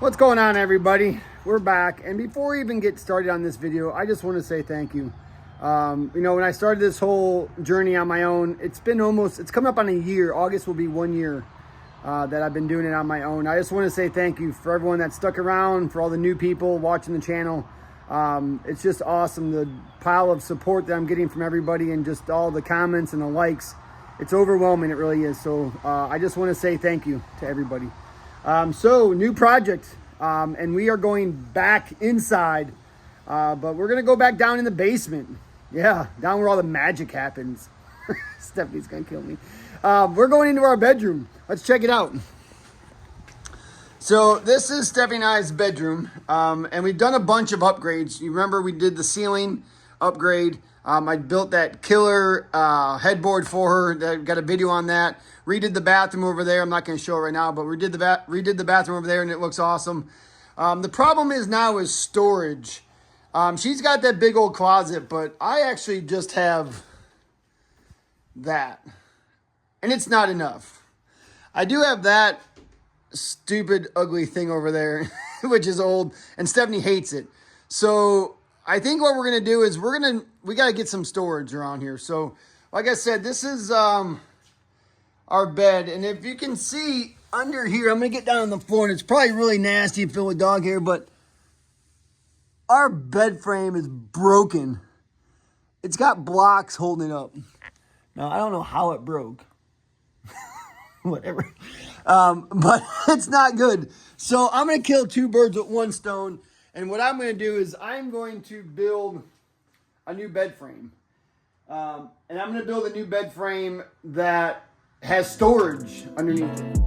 What's going on, everybody? We're back, and before we even get started on this video, I just want to say thank you. When I started this whole journey on my own, it's coming up on a year. August will be 1 year that I've been doing it on my own. I just want to say thank you for everyone that stuck around, for all the new people watching the channel. It's just awesome, the pile of support that I'm getting from everybody and just all the comments and the likes. It's overwhelming, it really is. So I just want to say thank you to everybody. So new project, and we are going back inside, but we're going to go back down in the basement. Yeah, down where all the magic happens. Stephanie's going to kill me. We're going into our bedroom. Let's check it out. So this is Stephanie and I's bedroom, and we've done a bunch of upgrades. You remember we did the ceiling upgrade. I built that killer headboard for her. Got a video on that. Redid the bathroom over there. I'm not going to show it right now, but we redid the bathroom over there, and it looks awesome. The problem is now is storage. She's got that big old closet, but I actually just have that, and it's not enough. I do have that stupid, ugly thing over there, which is old, and Stephanie hates it. So I think what we're going to do is we got to get some storage around here. So like I said, this is our bed. And if you can see under here, I'm going to get down on the floor, and it's probably really nasty and filled with dog hair, but our bed frame is broken. It's got blocks holding it up. Now, I don't know how it broke. Whatever. But it's not good. So I'm going to kill two birds with one stone. And what I'm going to do is I'm going to build a new bed frame. And I'm going to build a new bed frame that has storage underneath it.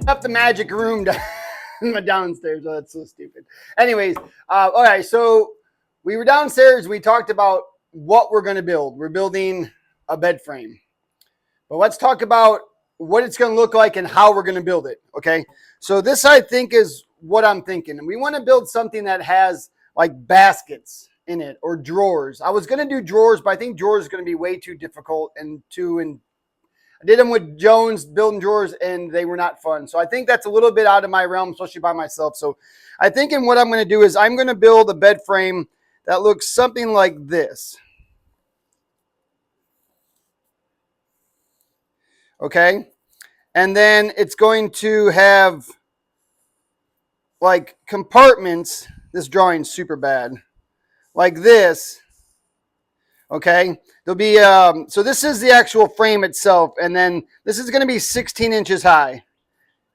Up the magic room downstairs. Oh, that's so stupid. Anyways, all right. So we were downstairs. We talked about what we're going to build. We're building a bed frame. But let's talk about what it's going to look like and how we're going to build it. Okay. So this, I think, is what I'm thinking. And we want to build something that has like baskets in it or drawers. I was going to do drawers, but I think drawers is going to be way too difficult and I did them with Jones building drawers, and they were not fun. So I think that's a little bit out of my realm, especially by myself. So I think what I'm going to do is I'm going to build a bed frame that looks something like this. Okay. And then it's going to have like compartments. This drawing's super bad. Like this. Okay. There'll be, so this is the actual frame itself. And then this is going to be 16 inches high.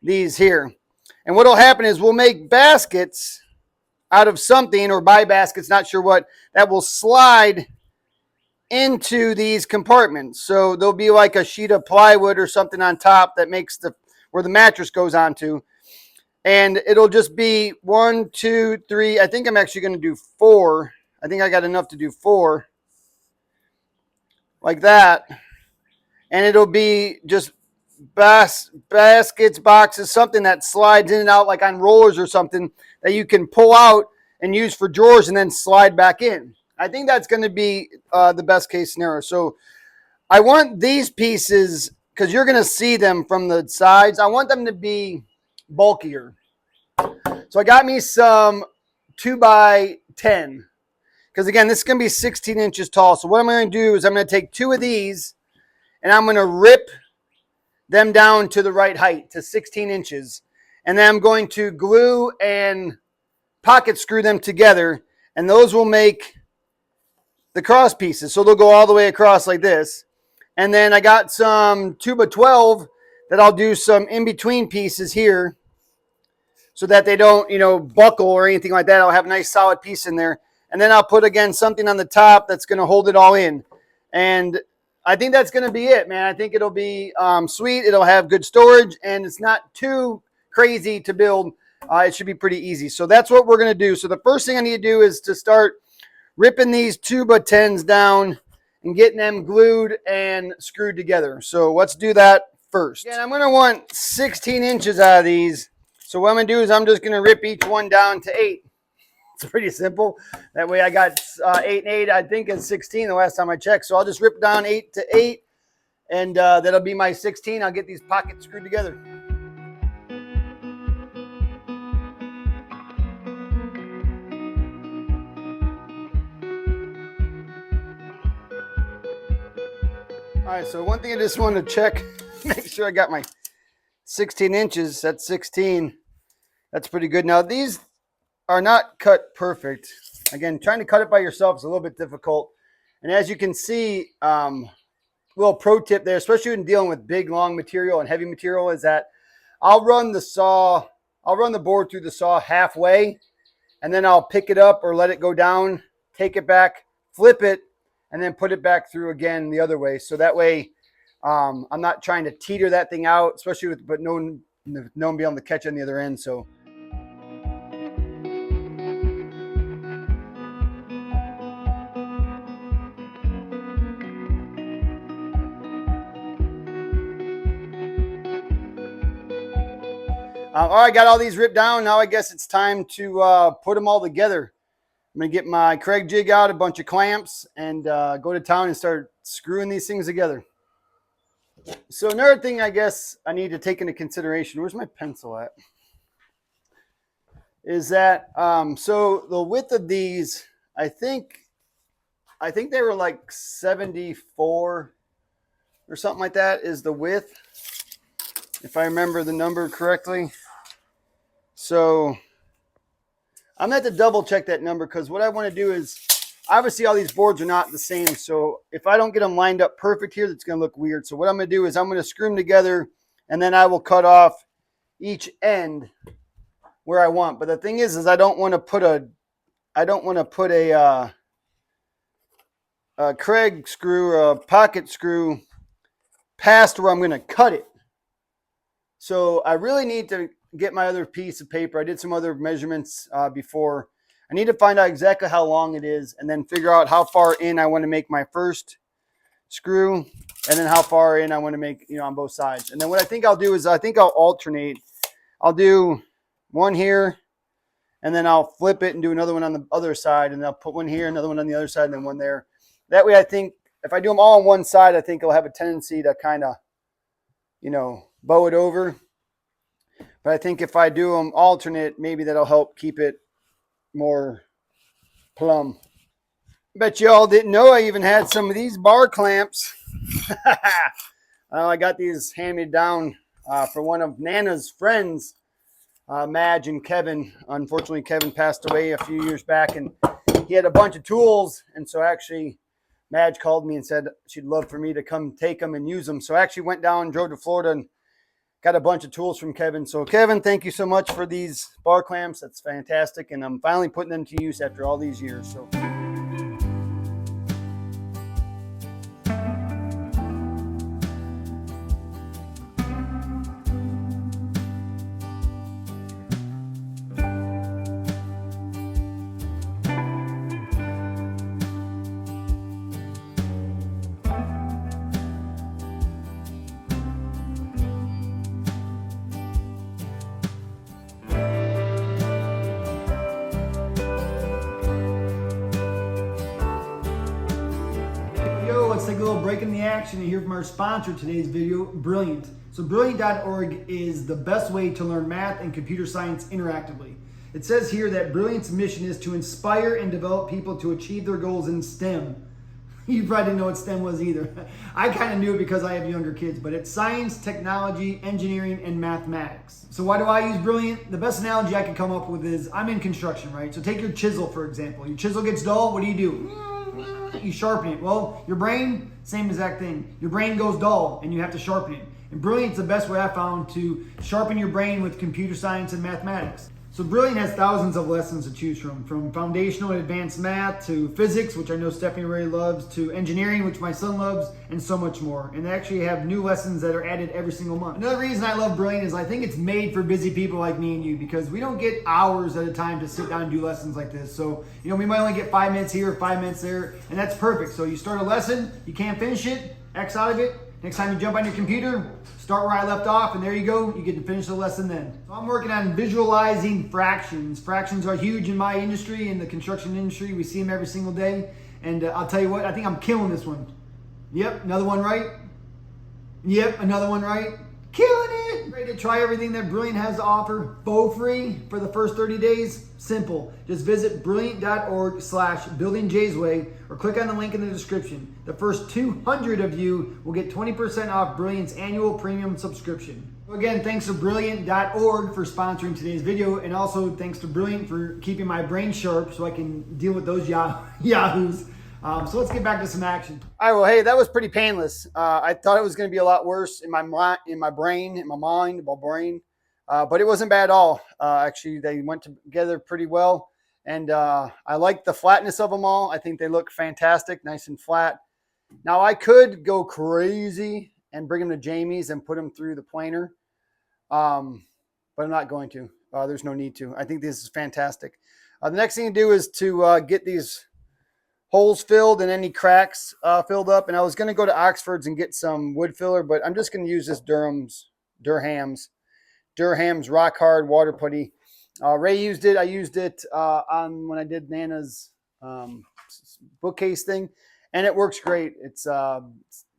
These here. And what'll happen is we'll make baskets out of something, or buy baskets, not sure what, that will slide into these compartments. So there'll be like a sheet of plywood or something on top that makes where the mattress goes onto. And it'll just be 1, 2, 3. I think I'm actually going to do 4. I think I got enough to do 4. Like that. And it'll be just baskets, boxes, something that slides in and out like on rollers or something that you can pull out and use for drawers and then slide back in. I think that's going to be the best case scenario. So I want these pieces, because you're going to see them from the sides, I want them to be bulkier. So I got me some 2x10. Because again, this is going to be 16 inches tall. So what I'm going to do is I'm going to take 2 of these and I'm going to rip them down to the right height, to 16 inches. And then I'm going to glue and pocket screw them together. And those will make the cross pieces. So they'll go all the way across like this. And then I got some 2x12 that I'll do some in-between pieces here so that they don't, buckle or anything like that. I'll have a nice solid piece in there. And then I'll put, again, something on the top that's going to hold it all in. And I think that's going to be it, man. I think it'll be sweet. It'll have good storage, and it's not too crazy to build. It should be pretty easy. So that's what we're going to do. So the first thing I need to do is to start ripping these 2x10s down and getting them glued and screwed together. So let's do that first. And I'm going to want 16 inches out of these. So what I'm going to do is I'm just going to rip each one down to 8. It's pretty simple. That way I got 8 and 8. I think it's 16 the last time I checked. So I'll just rip down 8 to 8 And that'll be my 16. I'll get these pockets screwed together. All right, so one thing I just wanted to check, make sure I got my 16 inches. That's 16. That's pretty good. Now, these are not cut perfect. Again, trying to cut it by yourself is a little bit difficult. And as you can see, little pro tip there, especially when dealing with big, long material and heavy material, is that I'll run the board through the saw halfway, and then I'll pick it up or let it go down, take it back, flip it, and then put it back through again the other way. So that way, I'm not trying to teeter that thing out, especially with, but no one being able to catch it on the other end. So. All right, got all these ripped down. Now I guess it's time to put them all together. I'm going to get my Craig jig out, a bunch of clamps, and go to town and start screwing these things together. So another thing I guess I need to take into consideration, where's my pencil at, is that, so the width of these, I think they were like 74 or something like that is the width, if I remember the number correctly. So I'm going to have to double check that number, because what I want to do is, obviously all these boards are not the same. So if I don't get them lined up perfect here, that's going to look weird. So what I'm going to do is I'm going to screw them together, and then I will cut off each end where I want. But the thing is I don't want to put a Craig screw or a pocket screw past where I'm going to cut it. So I really need to get my other piece of paper. I did some other measurements before. I need to find out exactly how long it is, and then figure out how far in I want to make my first screw, and then how far in I want to make, on both sides. And then what I think I'll do is I think I'll alternate. I'll do one here, and then I'll flip it and do another one on the other side, and I'll put one here, another one on the other side, and then one there. That way I think if I do them all on one side, I think I'll have a tendency to kind of, bow it over. But I think if I do them alternate, maybe that'll help keep it more plumb. Bet you all didn't know I even had some of these bar clamps. I got these handed down for one of Nana's friends, Madge and Kevin. Unfortunately, Kevin passed away a few years back, and he had a bunch of tools. And so actually, Madge called me and said she'd love for me to come take them and use them. So I actually went down, drove to Florida, and got a bunch of tools from Kevin. So Kevin, thank you so much for these bar clamps. That's fantastic. And I'm finally putting them to use after all these years. So. Let's take a little break in the action and hear from our sponsor of today's video, Brilliant. So Brilliant.org is the best way to learn math and computer science interactively. It says here that Brilliant's mission is to inspire and develop people to achieve their goals in STEM. You probably didn't know what STEM was either. I kind of knew it because I have younger kids, but it's science, technology, engineering, and mathematics. So why do I use Brilliant? The best analogy I could come up with is I'm in construction, right? So take your chisel, for example. Your chisel gets dull, what do? You sharpen it. Well, your brain, same exact thing. Your brain goes dull and you have to sharpen it. And Brilliant's the best way I found to sharpen your brain with computer science and mathematics. So Brilliant has thousands of lessons to choose from foundational and advanced math to physics, which I know Stephanie really loves, to engineering, which my son loves, and so much more. And they actually have new lessons that are added every single month. Another reason I love Brilliant is I think it's made for busy people like me and you, because we don't get hours at a time to sit down and do lessons like this. So, we might only get 5 minutes here, 5 minutes there, and that's perfect. So you start a lesson, you can't finish it, X out of it. Next time you jump on your computer, start where I left off, and there you go. You get to finish the lesson then. So I'm working on visualizing fractions. Fractions are huge in my industry, in the construction industry. We see them every single day. And I'll tell you what, I think I'm killing this one. Yep, another one right. Yep, another one right. Killing it! Ready to try everything that Brilliant has to offer for free for the first 30 days? Simple. Just visit brilliant.org/buildingjaysway or click on the link in the description. The first 200 of you will get 20% off Brilliant's annual premium subscription. Again, thanks to brilliant.org for sponsoring today's video, and also thanks to Brilliant for keeping my brain sharp so I can deal with those yahoos. So let's get back to some action. All right, well, hey, that was pretty painless. I thought it was going to be a lot worse in my mind, but it wasn't bad at all. Actually, they went together pretty well, and I like the flatness of them all. I think they look fantastic, nice and flat. Now, I could go crazy and bring them to Jamie's and put them through the planer, but I'm not going to. There's no need to. I think this is fantastic. The next thing to do is to get these holes filled and any cracks filled up. And I was going to go to Oxford's and get some wood filler, but I'm just going to use this Durham's Rock Hard Water Putty. Ray used it. I used it on when I did Nana's bookcase thing, and it works great. It's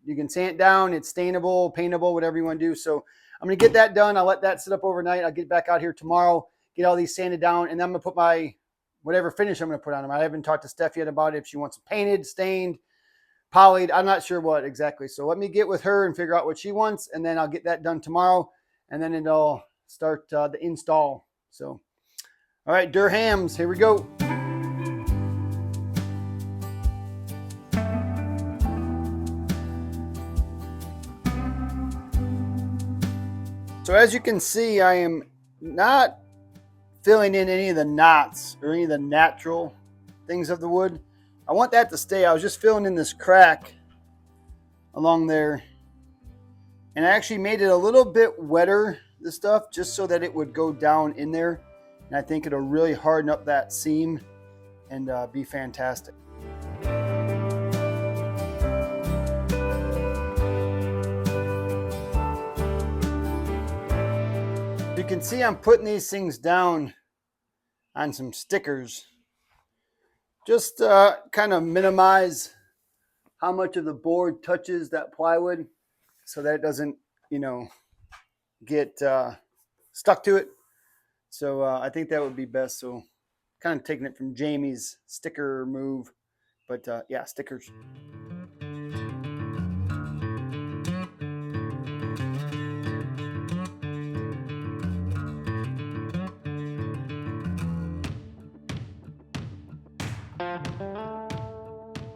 you can sand it down. It's stainable, paintable, whatever you want to do. So I'm going to get that done. I'll let that sit up overnight. I'll get back out here tomorrow, get all these sanded down, and then I'm going to put my whatever finish I'm going to put on them. I haven't talked to Steph yet about it, if she wants them painted, stained, polyed. I'm not sure what exactly. So let me get with her and figure out what she wants, and then I'll get that done tomorrow, and then it'll start the install. So, all right, Durham's, here we go. So as you can see, I am not filling in any of the knots or any of the natural things of the wood. I want that to stay. I was just filling in this crack along there, and I actually made it a little bit wetter, this stuff, just so that it would go down in there, and I think it'll really harden up that seam and be fantastic. You can see I'm putting these things down on some stickers, just kind of minimize how much of the board touches that plywood so that it doesn't, get stuck to it. So I think that would be best. So kind of taking it from Jamie's sticker move, but yeah, stickers.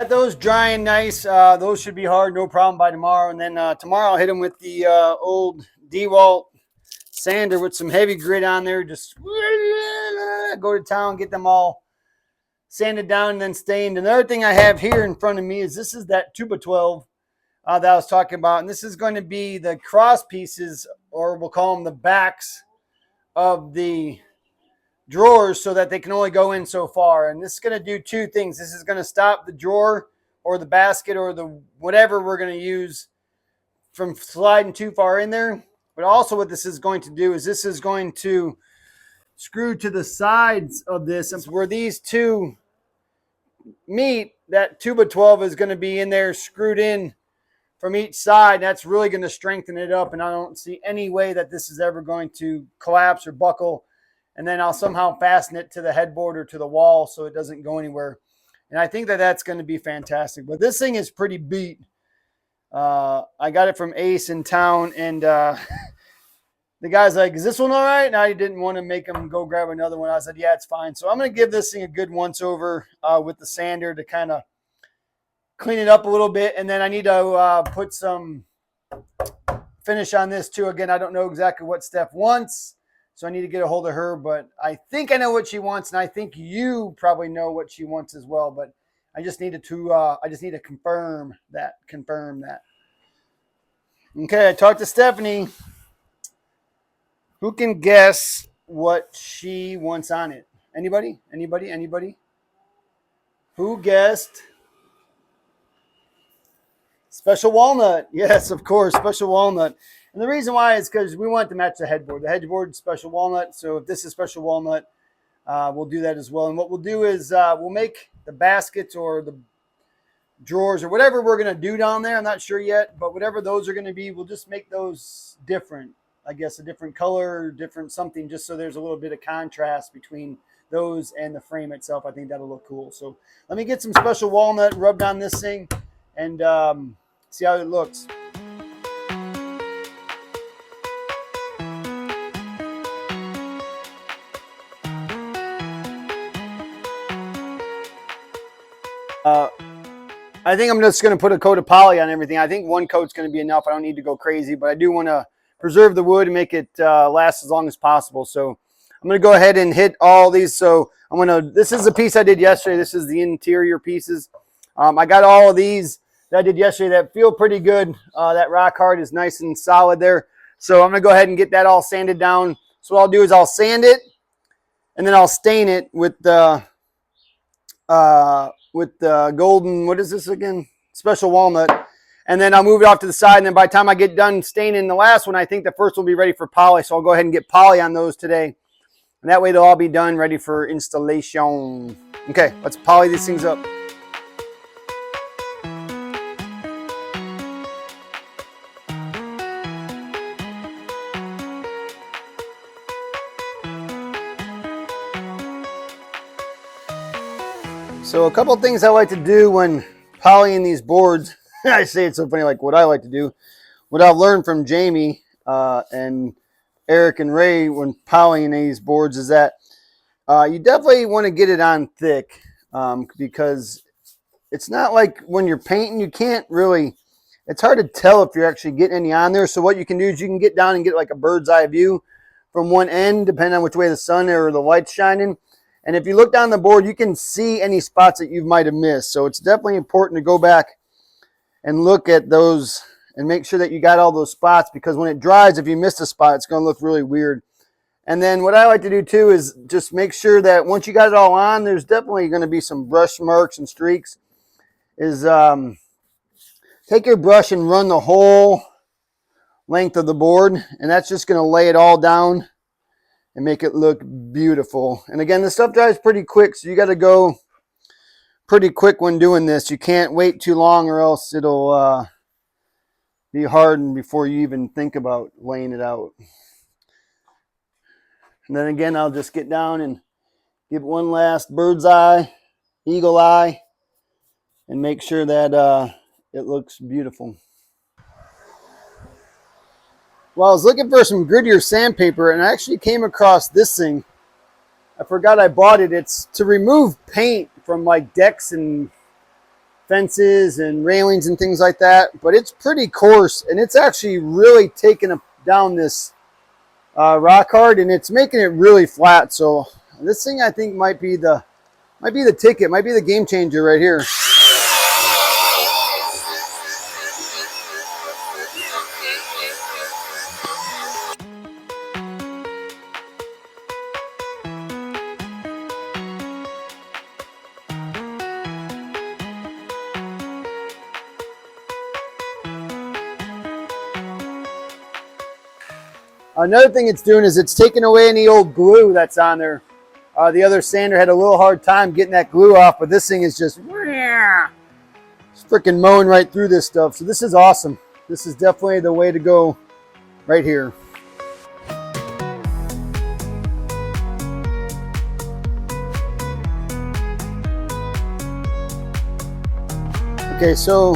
Those drying nice. Those should be hard, no problem by tomorrow. And then tomorrow I'll hit them with the old Dewalt sander with some heavy grit on there. Just go to town, get them all sanded down and then stained. Another thing I have here in front of me is this is that 2x12 that I was talking about. And this is going to be the cross pieces, or we'll call them the backs of the drawers, so that they can only go in so far. And this is going to do two things. This is going to stop the drawer or the basket or the whatever we're going to use from sliding too far in there. But also what this is going to do is this is going to screw to the sides of this, and where these two meet, that 2x12 is going to be in there screwed in from each side. That's really going to strengthen it up, and I don't see any way that this is ever going to collapse or buckle. And then I'll somehow fasten it to the headboard or to the wall so it doesn't go anywhere. And I think that that's going to be fantastic. But this thing is pretty beat. I got it from Ace in town, and the guy's like, is this one all right? And I didn't want to make him go grab another one. I said, yeah, it's fine. So I'm going to give this thing a good once over with the sander to kind of clean it up a little bit. And then I need to put some finish on this too. Again, I don't know exactly what Steph wants, so I need to get a hold of her, but I think I know what she wants, and I think you probably know what she wants as well. But I just needed to confirm that. Okay, I talked to Stephanie. Who can guess what she wants on it? Anybody? Who guessed? Special walnut. Yes, of course, special walnut. And the reason why is because we want to match the headboard. The headboard is special walnut. So if this is special walnut, we'll do that as well. And what we'll do is we'll make the baskets or drawers or whatever we're going to do down there. I'm not sure yet, but whatever those are going to be, we'll just make those different. I guess a different color, different something, just so there's a little bit of contrast between those and the frame itself. I think that'll look cool. So let me get some special walnut rubbed on this thing and see how it looks. I think I'm just going to put a coat of poly on everything. I think one coat's going to be enough. I don't need to go crazy, but I do want to preserve the wood and make it last as long as possible. So I'm going to go ahead and hit all these. So this is the piece I did yesterday. This is the interior pieces. I got all of these that I did yesterday that feel pretty good. That rock hard is nice and solid there. So I'm going to go ahead and get that all sanded down. So what I'll do is I'll sand it and then I'll stain it with the golden, what is this again? Special walnut. And then I'll move it off to the side. And then by the time I get done staining the last one, I think the first one will be ready for poly. So I'll go ahead and get poly on those today. And that way they'll all be done, ready for installation. Okay, let's poly these things up. So a couple of things I like to do when polying these boards, I say it's so funny, like what I like to do, what I've learned from Jamie and Eric and Ray when polying these boards is that you definitely want to get it on thick because it's not like when you're painting, you can't really, it's hard to tell if you're actually getting any on there. So what you can do is you can get down and get like a bird's eye view from one end, depending on which way the sun or the light's shining. And if you look down the board, you can see any spots that you might have missed. So it's definitely important to go back and look at those and make sure that you got all those spots, because when it dries, if you miss a spot, it's going to look really weird. And then what I like to do too is just make sure that once you got it all on, there's definitely going to be some brush marks and streaks. Is take your brush and run the whole length of the board, and that's just going to lay it all down and make it look beautiful. And again, the stuff dries pretty quick, so you got to go pretty quick when doing this. You can't wait too long or else it'll be hardened before you even think about laying it out. And then again, I'll just get down and give one last bird's eye, eagle eye, and make sure that it looks beautiful. Well, I was looking for some grittier sandpaper, and I actually came across this thing. I forgot I bought it. It's to remove paint from like decks and fences and railings and things like that, but it's pretty coarse, and it's actually really taking down this rock hard, and it's making it really flat. So this thing I think might be the ticket, might be the game changer right here. Another thing it's doing is it's taking away any old glue that's on there. The other sander had a little hard time getting that glue off, but this thing is just freaking mowing right through this stuff. So this is awesome. This is definitely the way to go right here. Okay, so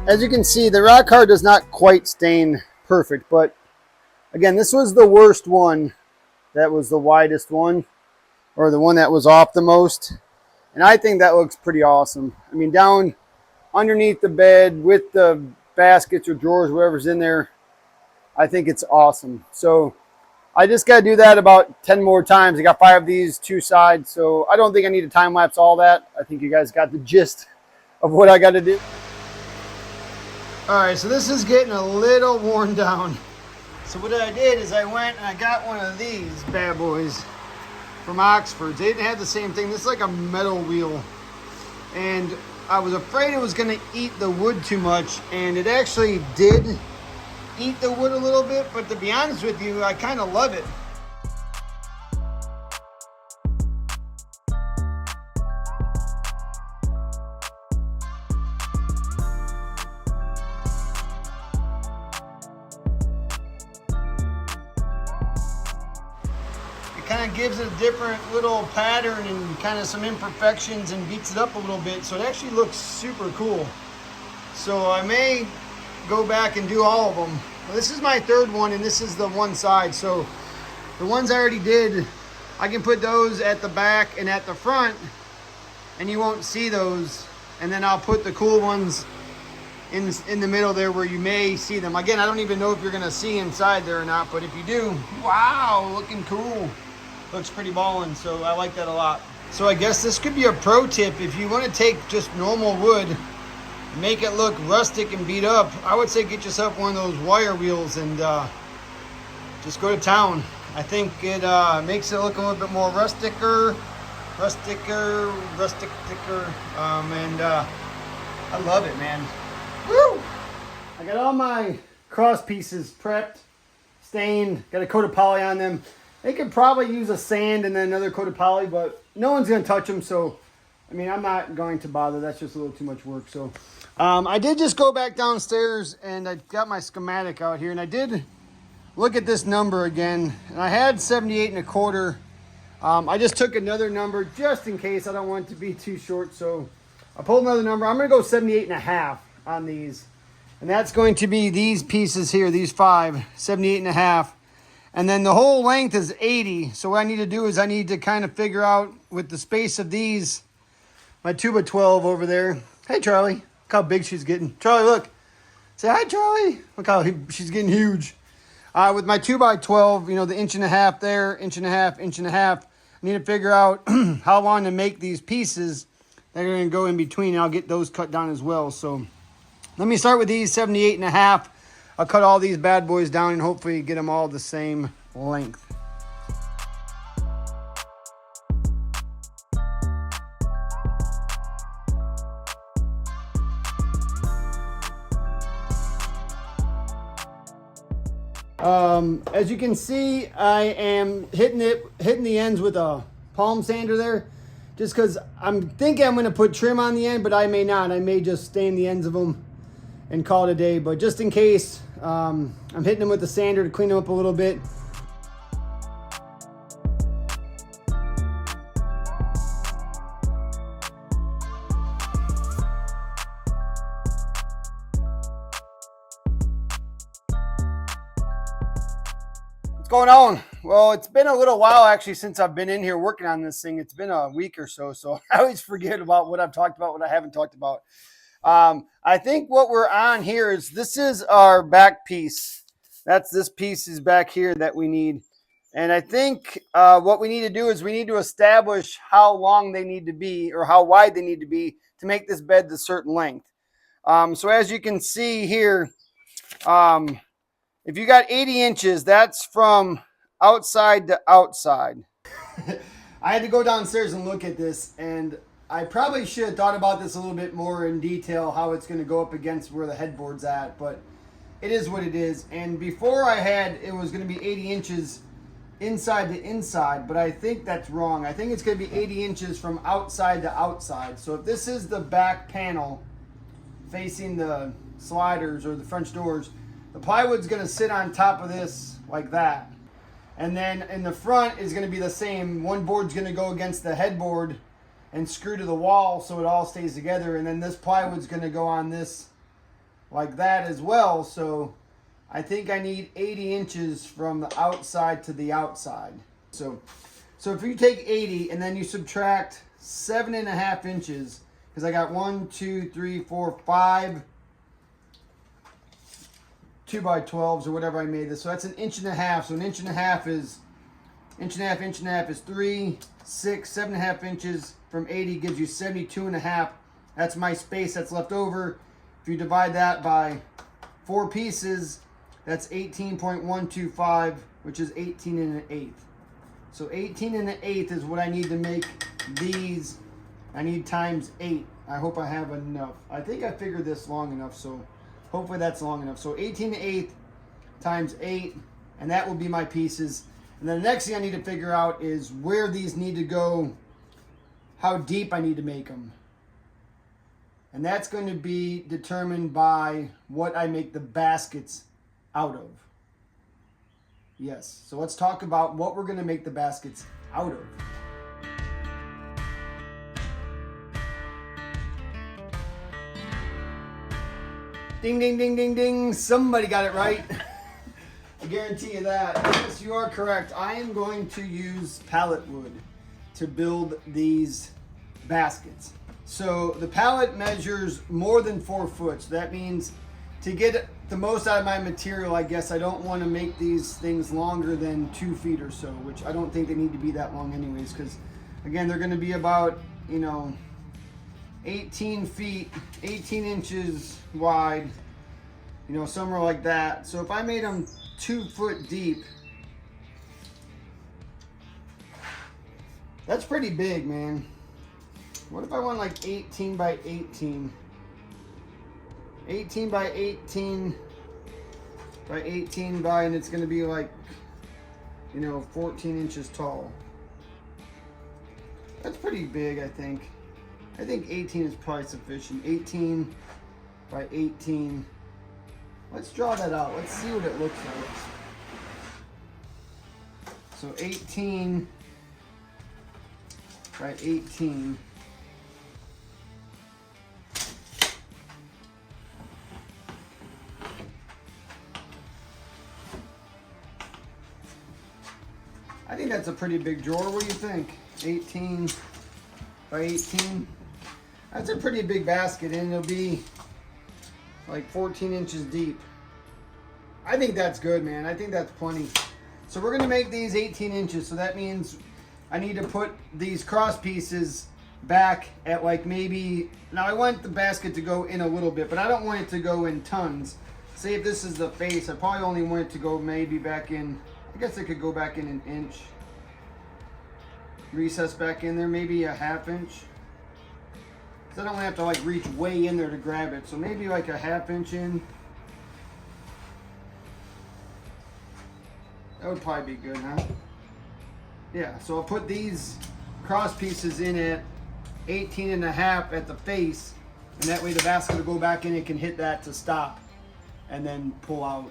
as you can see, the rock hard does not quite stain perfect, but again, this was the worst one. That was the widest one, or the one that was off the most. And I think that looks pretty awesome. I mean, down underneath the bed with the baskets or drawers, whatever's in there, I think it's awesome. So I just got to do that about 10 more times. I got 5 of these, 2 sides. So I don't think I need to time lapse all that. I think you guys got the gist of what I got to do. All right, so this is getting a little worn down. So what I did is I went and I got one of these bad boys from Oxford. They didn't have the same thing. This is like a metal wheel. And I was afraid it was going to eat the wood too much. And it actually did eat the wood a little bit. But to be honest with you, I kind of love it. kind of gives it a different little pattern and kind of some imperfections and beats it up a little bit. So it actually looks super cool. So I may go back and do all of them. Well, this is my third one, and this is the one side. So the ones I already did, I can put those at the back and at the front, and you won't see those. And then I'll put the cool ones in the middle there where you may see them. Again, I don't even know if you're gonna see inside there or not, but if you do, wow, looking cool. Looks pretty ballin', so I like that a lot. So I guess this could be a pro tip. If you wanna take just normal wood, make it look rustic and beat up, I would say get yourself one of those wire wheels and just go to town. I think it makes it look a little bit more rusticer, and I love it, man. Woo! I got all my cross pieces prepped, stained, got a coat of poly on them. They could probably use a sand and then another coat of poly, but no one's gonna touch them, so I mean, I'm not going to bother. That's just a little too much work. So I did just go back downstairs and I got my schematic out here, and I did look at this number again, and I had 78 1/4. I just took another number just in case. I don't want it to be too short, so I pulled another number. I'm gonna go 78 1/2 on these, and that's going to be these pieces here, these 5, 78 1/2. And then the whole length is 80. So what I need to do is I need to kind of figure out with the space of these, my 2x12 over there. Hey, Charlie, look how big she's getting. Charlie, look. Say hi, Charlie. Look how she's getting huge. With my 2x12, you know, the 1.5 inch there, 1.5 inch, 1.5 inch. I need to figure out how long to make these pieces that are going to go in between, and I'll get those cut down as well. So let me start with these 78 1/2. I'll cut all these bad boys down and hopefully get them all the same length. As you can see, I am hitting the ends with a palm sander there, just because I'm thinking I'm going to put trim on the end, but I may not. I may just stain the ends of them and call it a day. But just in case, I'm hitting them with the sander to clean them up a little bit. Going on? Well, it's been a little while actually since I've been in here working on this thing. It's been a week or so, so I always forget about what I've talked about, what I haven't talked about. I think what we're on here is this is our back piece. That's this piece is back here that we need. And I think what we need to do is we need to establish how long they need to be or how wide they need to be to make this bed the certain length. So as you can see here, if you got 80 inches, that's from outside to outside. I had to go downstairs and look at this, and I probably should have thought about this a little bit more in detail, how it's going to go up against where the headboard's at, but it is what it is. And before it was going to be 80 inches inside to inside, but I think that's wrong. I think it's going to be 80 inches from outside to outside. So if this is the back panel facing the sliders or the French doors, the plywood's going to sit on top of this like that. And then in the front is going to be the same. One board's going to go against the headboard and screw to the wall so it all stays together. And then this plywood's going to go on this like that as well. So I think I need 80 inches from the outside to the outside. So if you take 80 and then you subtract 7.5 inches, because I got 1, 2, 3, 4, 5 2x12s or whatever I made this. So that's 1.5 inches. So 1.5 inches is 1.5 is 3, 6, 7.5 inches from 80 gives you 72.5. That's my space that's left over. If you divide that by 4 pieces, that's 18.125, which is 18 1/8. So 18 1/8 is what I need to make these. I need times 8. I hope I have enough. I think I figured this long enough, so hopefully that's long enough. So 18 1/8 times 8, and that will be my pieces. And then the next thing I need to figure out is where these need to go, how deep I need to make them. And that's going to be determined by what I make the baskets out of. Yes. So let's talk about what we're going to make the baskets out of. Ding, ding, ding, ding, ding. Somebody got it right. I guarantee you that. Yes, you are correct. I am going to use pallet wood to build these baskets. So the pallet measures more than 4 foot. So that means to get the most out of my material, I guess I don't want to make these things longer than 2 feet or so, which I don't think they need to be that long anyways, because again, they're going to be about, 18 feet, 18 inches wide, somewhere like that. So if I made them 2 foot deep, that's pretty big, man. What if I want like 18 by 18? 18 by 18 by 18 by, and it's going to be like, 14 inches tall. That's pretty big, I think. I think 18 is probably sufficient. 18 by 18. Let's draw that out. Let's see what it looks like. So 18 by 18. I think that's a pretty big drawer. What do you think? 18 by 18. That's a pretty big basket, and it'll be like 14 inches deep. I think that's good, man. I think that's plenty. So we're gonna make these 18 inches. So that means I need to put these cross pieces back at like maybe, now I want the basket to go in a little bit, but I don't want it to go in tons. Say if this is the face, I probably only want it to go maybe back in, I guess it could go back in an inch. Recess back in there, maybe a ½ inch. Because I don't have to like reach way in there to grab it. So maybe like a ½ inch in. That would probably be good, huh? Yeah, so I'll put these cross pieces in at 18 1/2 at the face. And that way the basket will go back in, it can hit that to stop. And then pull out.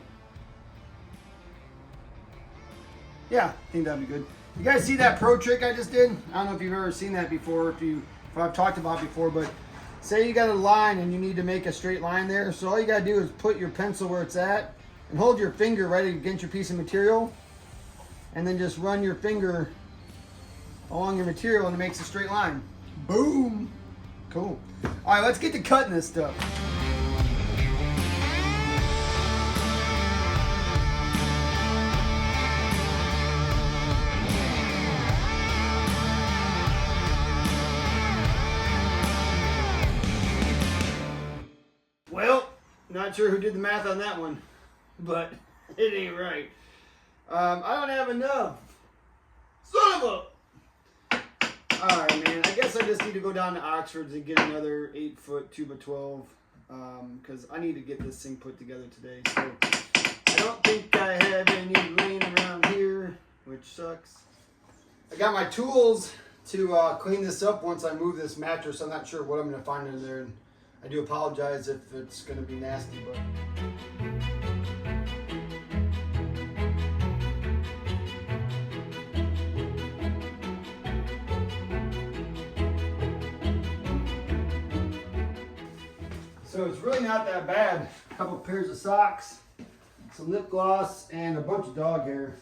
Yeah, I think that'd be good. You guys see that pro trick I just did? I don't know if you've ever seen that before, if I've talked about it before, but say you got a line and you need to make a straight line there. So all you gotta do is put your pencil where it's at and hold your finger right against your piece of material, and then just run your finger along your material and it makes a straight line. Boom. Cool. All right, let's get to cutting this stuff. Well, not sure who did the math on that one, but it ain't right. I don't have enough. Son of a... Alright, man. I guess I just need to go down to Oxford's and get another 8-foot 2x12, because I need to get this thing put together today. So I don't think I have any laying around here, which sucks. I got my tools to clean this up once I move this mattress. I'm not sure what I'm going to find in there. And I do apologize if it's going to be nasty, but... So it's really not that bad. A couple pairs of socks, some lip gloss, and a bunch of dog hair.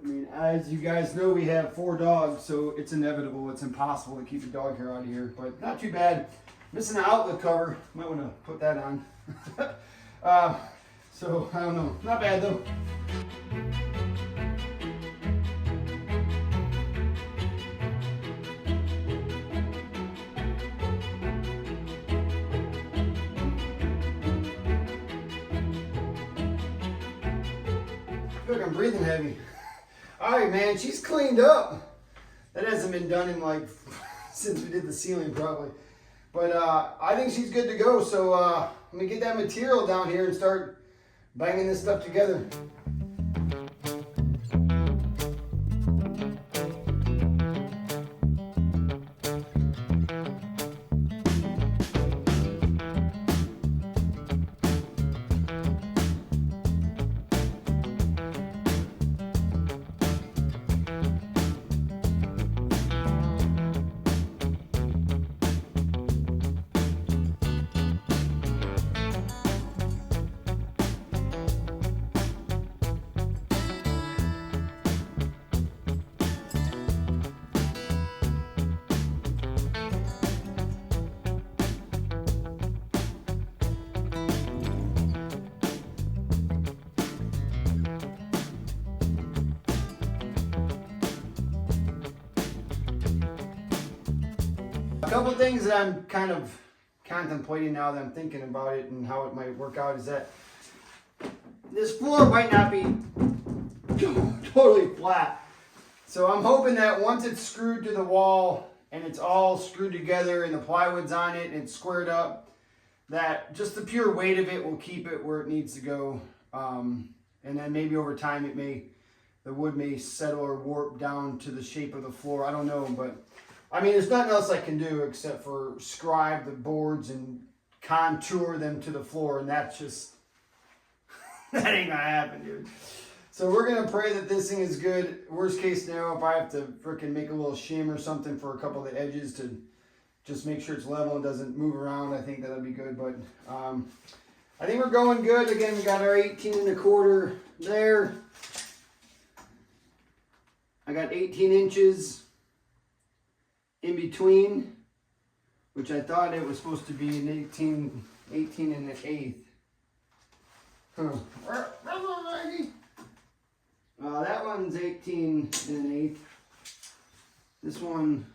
I mean, as you guys know, we have 4 dogs, so it's inevitable. It's impossible to keep the dog hair out of here, but not too bad. Missing the outlet cover. Might want to put that on. So, I don't know. Not bad, though. I feel like I'm breathing heavy. All right, man. She's cleaned up. That hasn't been done in, like, since we did the ceiling, probably. But I think she's good to go. So let me get that material down here and start banging this stuff together. A couple things that I'm kind of contemplating now that I'm thinking about it and how it might work out is that this floor might not be totally flat. So I'm hoping that once it's screwed to the wall and it's all screwed together and the plywood's on it and it's squared up, that just the pure weight of it will keep it where it needs to go. And then maybe over time the wood may settle or warp down to the shape of the floor. I don't know, but I mean, there's nothing else I can do except for scribe the boards and contour them to the floor, and that's just, that ain't gonna happen, dude. So we're gonna pray that this thing is good. Worst case scenario, if I have to frickin' make a little shim or something for a couple of the edges to just make sure it's level and doesn't move around, I think that'll be good. But I think we're going good. Again, we got our 18 1/4 there. I got 18 inches in between, which I thought it was supposed to be an 18 1/8. Huh. That one's 18 1/8. This one,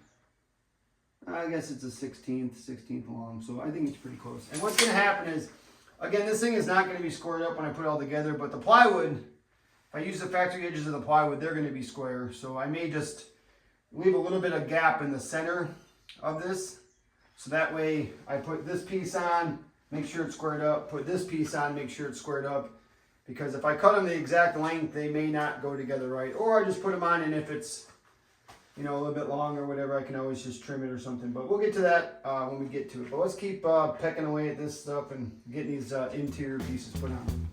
I guess it's a 16th long, so I think it's pretty close. And what's going to happen is, again, this thing is not going to be squared up when I put it all together, but the plywood, if I use the factory edges of the plywood, they're going to be square. So I may just leave a little bit of gap in the center of this. So that way I put this piece on, make sure it's squared up, put this piece on, make sure it's squared up. Because if I cut them the exact length, they may not go together right. Or I just put them on, and if it's, you know, a little bit long or whatever, I can always just trim it or something. But we'll get to that when we get to it. But let's keep pecking away at this stuff and getting these interior pieces put on.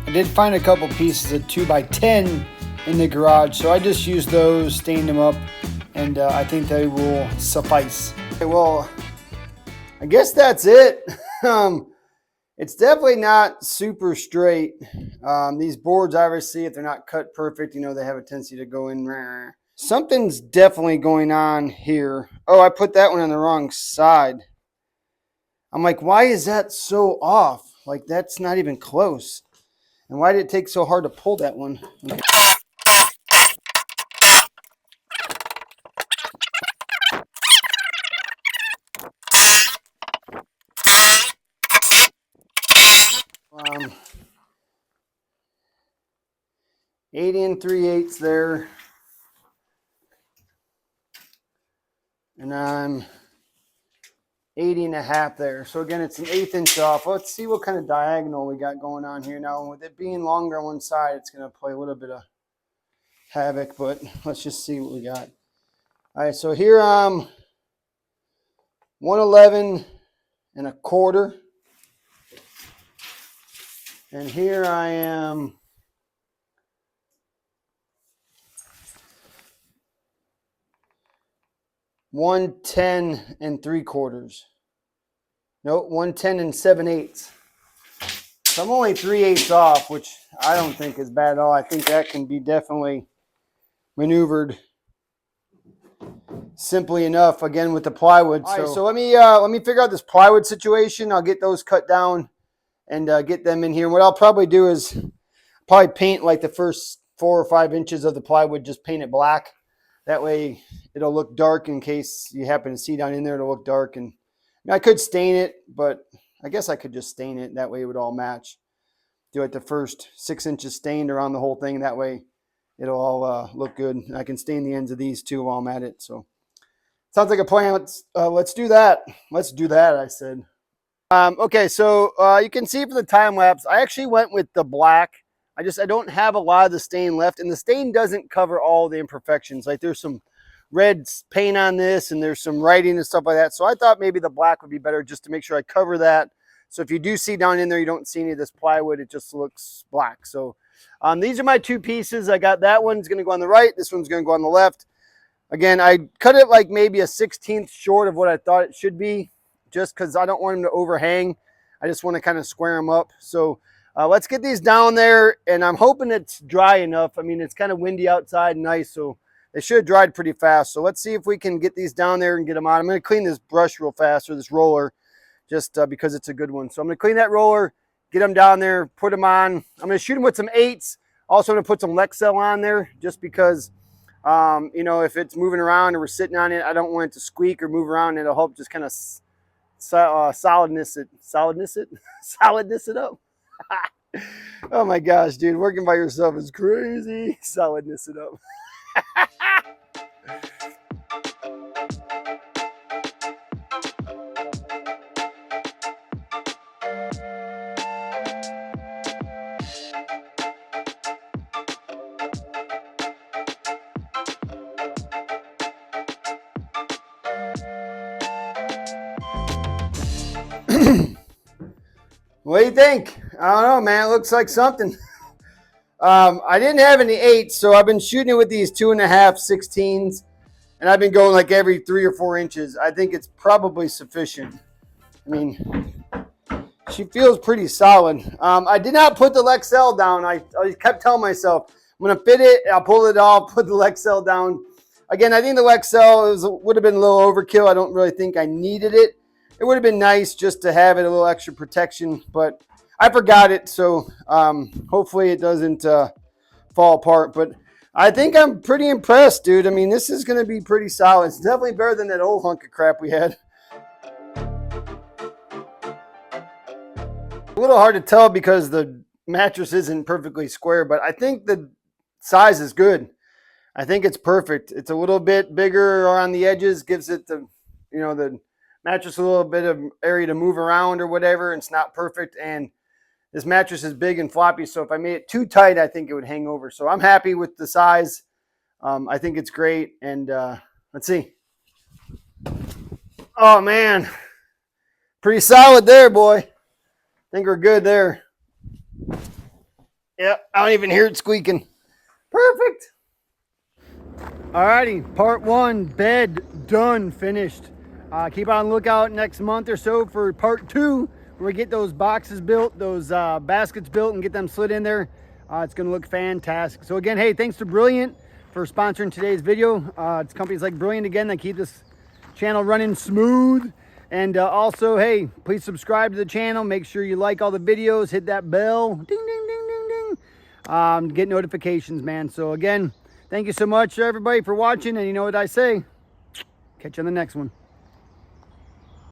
I did find a couple pieces of 2x10 in the garage, so I just used those, stained them up, and I think they will suffice. Okay, well, I guess that's it. It's definitely not super straight. These boards, obviously, if they're not cut perfect, you know, they have a tendency to go in. Something's definitely going on here. Oh, I put that one on the wrong side. I'm like, why is that so off? Like, that's not even close. And why did it take so hard to pull that one? Okay. Um, 80 3/8 there. And I'm 80 1/2 there. So again, it's an 1/8 inch off. Let's see what kind of diagonal we got going on here now. With it being longer on one side, it's going to play a little bit of havoc, but let's just see what we got. All right, so here I'm 111 1/4. And here I am 110 3/4. Nope, 110 7/8. So I'm only 3/8 off, which I don't think is bad at all. I think that can be definitely maneuvered simply enough, again, with the plywood. All right, so let me figure out this plywood situation. I'll get those cut down and get them in here. And what I'll probably do is probably paint like the first 4 or 5 inches of the plywood, just paint it black. That way it'll look dark in case you happen to see down in there, it'll look dark. And I could stain it, but I guess I could just stain it. That way it would all match. Do like the first 6 inches stained around the whole thing. That way it'll all look good. And I can stain the ends of these too while I'm at it. So sounds like a plan. Let's do that. Let's do that, I said. Okay, so you can see from the time lapse, I actually went with the black. I don't have a lot of the stain left, and the stain doesn't cover all the imperfections. Like there's some red paint on this, and there's some writing and stuff like that. So I thought maybe the black would be better just to make sure I cover that. So if you do see down in there, you don't see any of this plywood, it just looks black. So these are my two pieces. I got that one's going to go on the right. This one's going to go on the left. Again, I cut it like maybe a 1/16 short of what I thought it should be, just because I don't want them to overhang. I just want to kind of square them up. So Let's get these down there, and I'm hoping it's dry enough. I mean, it's kind of windy outside and nice, so they should have dried pretty fast. So let's see if we can get these down there and get them on. I'm going to clean this brush real fast, or this roller, just because it's a good one. So I'm going to clean that roller, get them down there, put them on. I'm going to shoot them with some 8s. Also, I'm going to put some Lexel on there just because, you know, if it's moving around and we're sitting on it, I don't want it to squeak or move around. It'll help just kind of solidness it up. Oh my gosh, dude, working by yourself is crazy. Solidness it up. What do you think? I don't know, man. It looks like something. I didn't have any 8s, so I've been shooting it with these 2.5 16s, and I've been going like every 3 or 4 inches. I think it's probably sufficient. I mean, she feels pretty solid. I did not put the Lexel down. I kept telling myself, I'm going to fit it, I'll pull it off, put the Lexel down. Again, I think the Lexel would have been a little overkill. I don't really think I needed it. It would have been nice just to have it a little extra protection, but I forgot it, so hopefully it doesn't fall apart. But I think I'm pretty impressed, dude. I mean, this is going to be pretty solid. It's definitely better than that old hunk of crap we had. A little hard to tell because the mattress isn't perfectly square, but I think the size is good. I think it's perfect. It's a little bit bigger on the edges, gives it the, you know, the mattress a little bit of area to move around or whatever. It's not perfect, and this mattress is big and floppy, so if I made it too tight, I think it would hang over. So I'm happy with the size. I think it's great, and let's see. Oh man, pretty solid there, boy. I think we're good there. Yep, I don't even hear it squeaking. Perfect. Alrighty, part 1, bed done, finished. Keep on the lookout next month or so for part 2, where we get those boxes built, those baskets built, and get them slid in there. It's going to look fantastic. So again, hey, thanks to Brilliant for sponsoring today's video. It's companies like Brilliant, again, that keep this channel running smooth. And also, hey, please subscribe to the channel. Make sure you like all the videos. Hit that bell. Ding, ding, ding, ding, ding. Get notifications, man. So again, thank you so much, everybody, for watching. And you know what I say? Catch you on the next one.